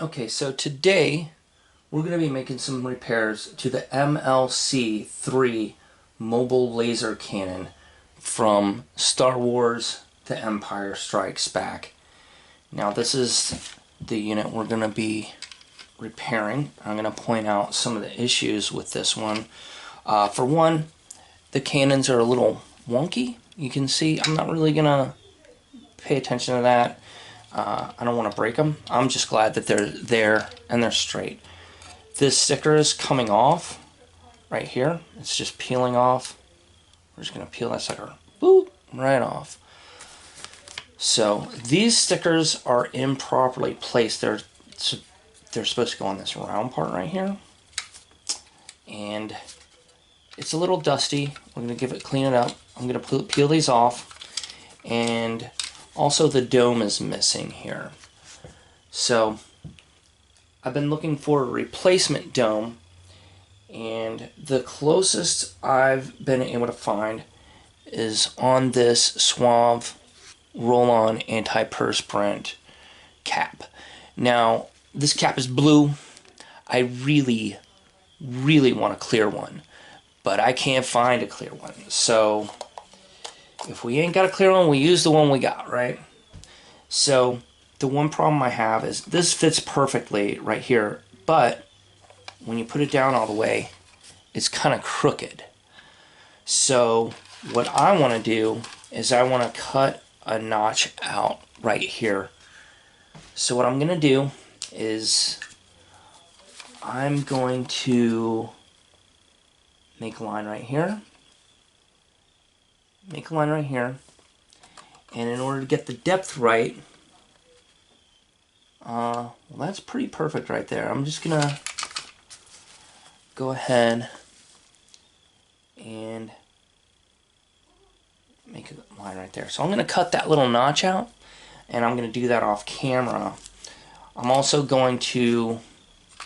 Okay, so today we're going to be making some repairs to the MLC-3 mobile laser cannon from Star Wars The Empire Strikes Back. Now this is the unit we're going to be repairing. I'm going to point out some of the issues with this one. For one, the cannons are a little wonky. You can see I'm not really going to pay attention to that. I don't want to break them. I'm just glad that they're there and they're straight. This sticker is coming off right here. It's just peeling off. We're just going to peel that sucker, boop, right off. So these stickers are improperly placed. They're supposed to go on this round part right here. And it's a little dusty. We're going to clean it up. I'm going to peel these off. And also the dome is missing here. So I've been looking for a replacement dome, and the closest I've been able to find is on this Suave roll-on antiperspirant cap. Now this cap is blue. I really want a clear one, but I can't find a clear one. So if we ain't got a clear one, we use the one we got, right? So the one problem I have is this fits perfectly right here, but when you put it down all the way, it's kind of crooked. So what I want to do is I want to cut a notch out right here. So what I'm going to do is I'm going to make a line right here, make a line right here, and in order to get the depth right, well, that's pretty perfect right there. I'm just gonna go ahead and make a line right there. So I'm gonna cut that little notch out, and I'm gonna do that off camera. I'm also going to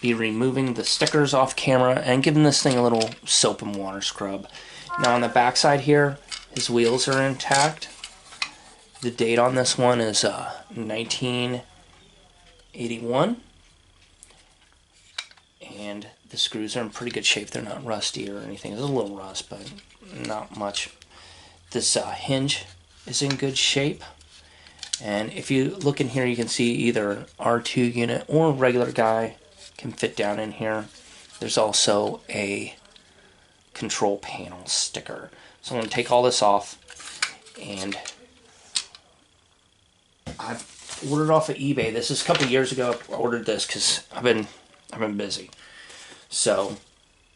be removing the stickers off camera and giving this thing a little soap and water scrub. Now on the back side here, his wheels are intact. The date on this one is 1981, and the screws are in pretty good shape. They're not rusty or anything. There's a little rust, but not much. This hinge is in good shape, and if you look in here, you can see either an R2 unit or a regular guy can fit down in here. There's also a control panel sticker. So I'm going to take all this off, and I've ordered off of eBay. This is a couple years ago. I ordered this because I've been busy. So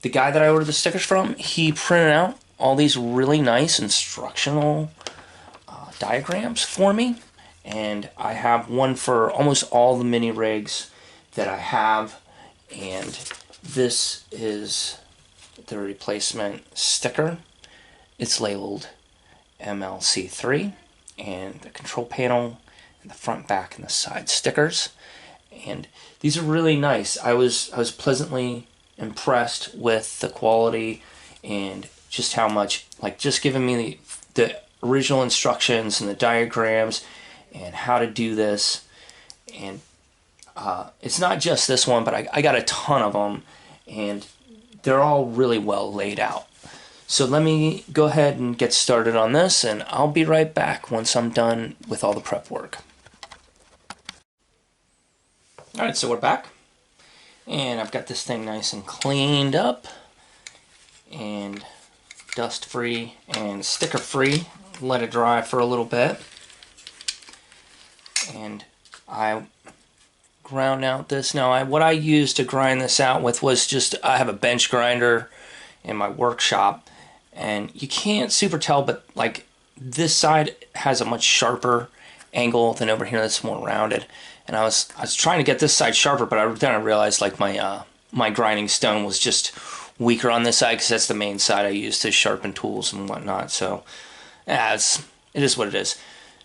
the guy that I ordered the stickers from, he printed out all these really nice instructional diagrams for me, and I have one for almost all the mini rigs that I have, and this is the replacement sticker. It's labeled MLC-3, and the control panel, and the front, back, and the side stickers. And these are really nice. I was pleasantly impressed with the quality and just how much, like, just giving me the original instructions and the diagrams and how to do this. And it's not just this one, but I got a ton of them, and they're all really well laid out. So let me go ahead and get started on this, and I'll be right back once I'm done with all the prep work. Alright, so we're back, and I've got this thing nice and cleaned up, and dust free and sticker free. Let it dry for a little bit, and I ground out this. Now what I used to grind this out with was just, I have a bench grinder in my workshop, and you can't super tell, but like this side has a much sharper angle than over here that's more rounded. And I was trying to get this side sharper, but then I realized like my grinding stone was just weaker on this side, because that's the main side I use to sharpen tools and whatnot. So yeah, it is what it is.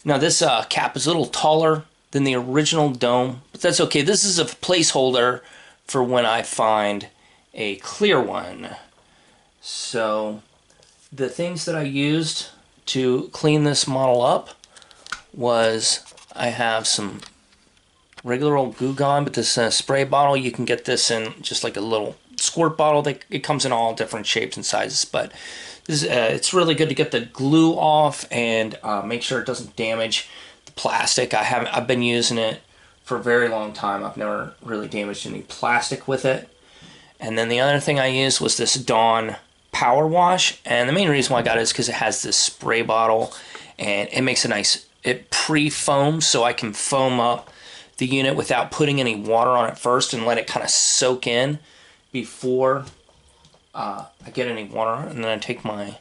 Now this cap is a little taller than the original dome, but that's okay. This is a placeholder for when I find a clear one. So the things that I used to clean this model up was, I have some regular old Goo Gone, but this spray bottle, you can get this in just like a little squirt bottle. It comes in all different shapes and sizes, but this is, it's really good to get the glue off and make sure it doesn't damage the plastic. I've been using it for a very long time. I've never really damaged any plastic with it. And then the other thing I used was this Dawn Power Wash, and the main reason why I got it is because it has this spray bottle, and it makes a nice, it pre-foams, so I can foam up the unit without putting any water on it first and let it kind of soak in before I get any water on it. And then I take my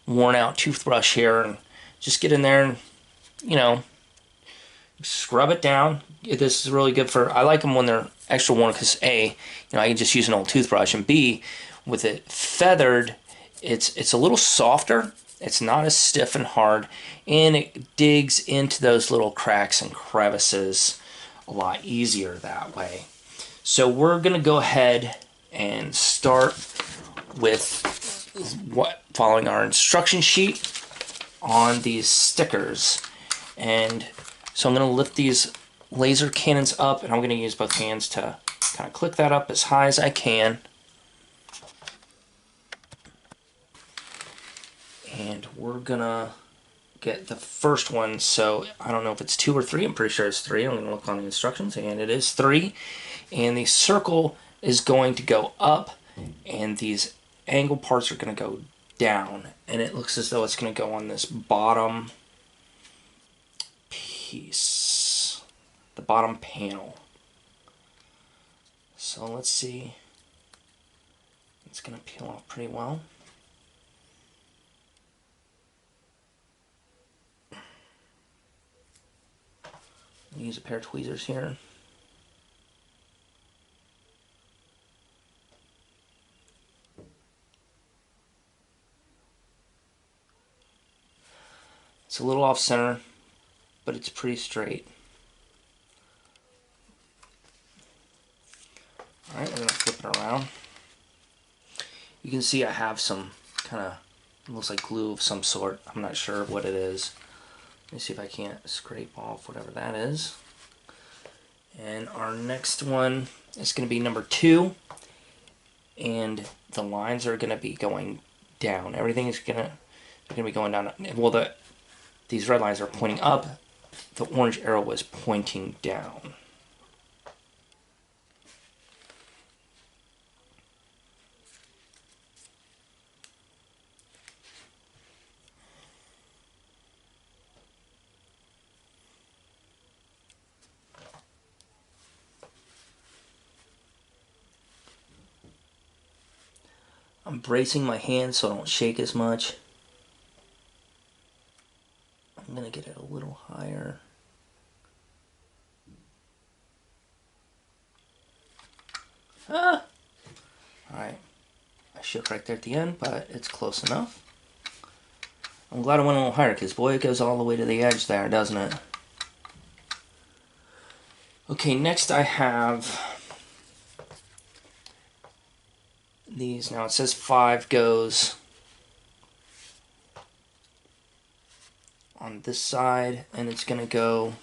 worn out toothbrush here and just get in there and, you know, scrub it down. This is really good for, I like them when they're extra worn because A, you know, I can just use an old toothbrush, and B, with it feathered, it's a little softer. It's not as stiff and hard, and it digs into those little cracks and crevices a lot easier that way. So we're gonna go ahead and start with following our instruction sheet on these stickers. And so I'm gonna lift these laser cannons up, and I'm gonna use both hands to kind of click that up as high as I can. And we're gonna get the first one. So I don't know if it's 2 or 3. I'm pretty sure it's 3. I'm gonna look on the instructions, and it is 3. And the circle is going to go up, and these angle parts are gonna go down. And it looks as though it's gonna go on this bottom piece, the bottom panel. So let's see. It's gonna peel off pretty well. Use a pair of tweezers here. It's a little off center, but it's pretty straight. Alright, we're going to flip it around. You can see I have some kind of, looks like glue of some sort. I'm not sure what it is. Let me see if I can't scrape off whatever that is. And our next one is going to be number 2. And the lines are going to be going down. Everything is going to be going down. Well, these red lines are pointing up. The orange arrow was pointing down. I'm bracing my hands so I don't shake as much. I'm going to get it a little higher. Ah! Alright. I shook right there at the end, but it's close enough. I'm glad I went a little higher, because boy, it goes all the way to the edge there, doesn't it? Okay, next I have these. Now it says 5 goes on this side, and it's going to go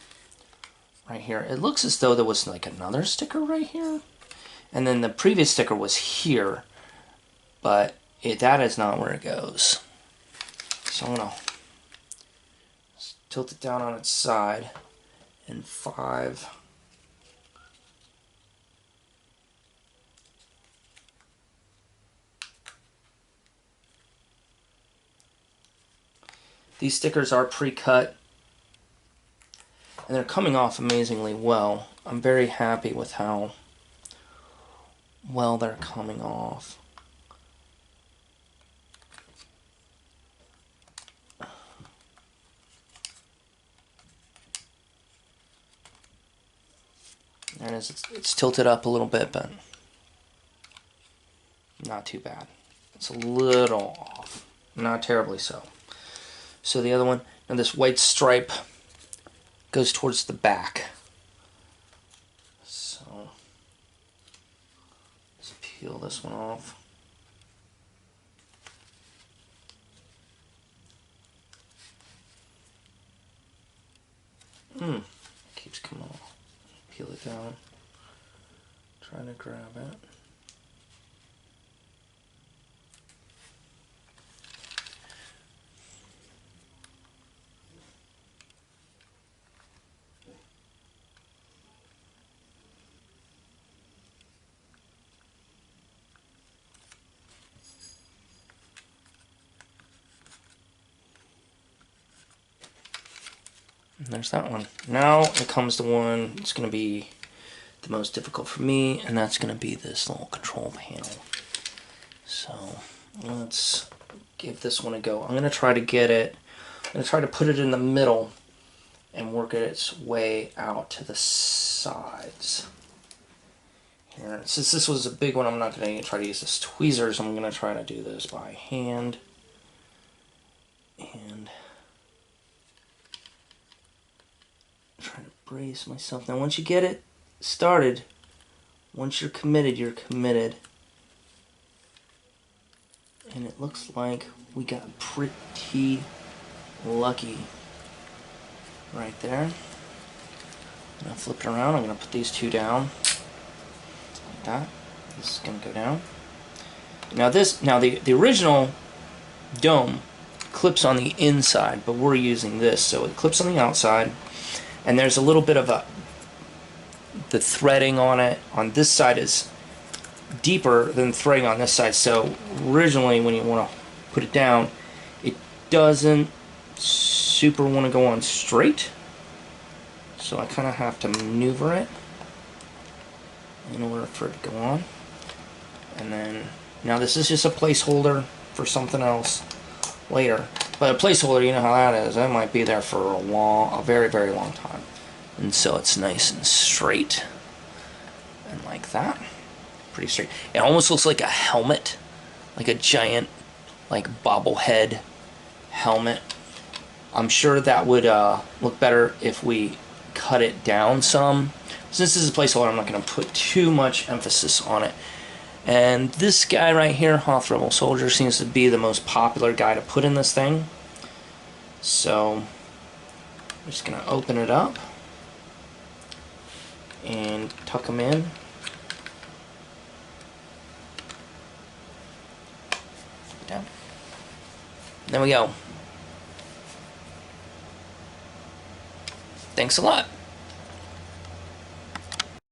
right here. It looks as though there was like another sticker right here, and then the previous sticker was here, but that is not where it goes. So I'm going to tilt it down on its side, and 5. These stickers are pre-cut, and they're coming off amazingly well. I'm very happy with how well they're coming off. And it's tilted up a little bit, but not too bad. It's a little off, not terribly so. So the other one, now this white stripe goes towards the back. So let's peel this one off. It keeps coming off. peel it down. Trying to grab it. And there's that one. Now it comes to one that's going to be the most difficult for me, and that's going to be this little control panel. So let's give this one a go. I'm going to try to get it, I'm going to try to put it in the middle and work its way out to the sides. Here, since this was a big one, I'm not going to try to use this tweezers. I'm going to try to do this by hand. And try to brace myself. Now once you get it started, once you're committed, you're committed. And it looks like we got pretty lucky right there. I'm going to flip it around. I'm going to put these two down like that. This is going to go down. Now the original dome clips on the inside, but we're using this, so it clips on the outside. And there's a little bit of the threading on it. On this side is deeper than threading on this side. So originally when you want to put it down, it doesn't super want to go on straight. So I kind of have to maneuver it in order for it to go on. And then, now this is just a placeholder for something else later. But a placeholder, you know how that is. That might be there for a very, very long time. And so it's nice and straight. And like that. Pretty straight. It almost looks like a helmet. Like a giant, like bobblehead helmet. I'm sure that would look better if we cut it down some. Since this is a placeholder, I'm not going to put too much emphasis on it. And this guy right here, Hoth Rebel Soldier, seems to be the most popular guy to put in this thing. So I'm just going to open it up and tuck him in. Down. There we go. Thanks a lot.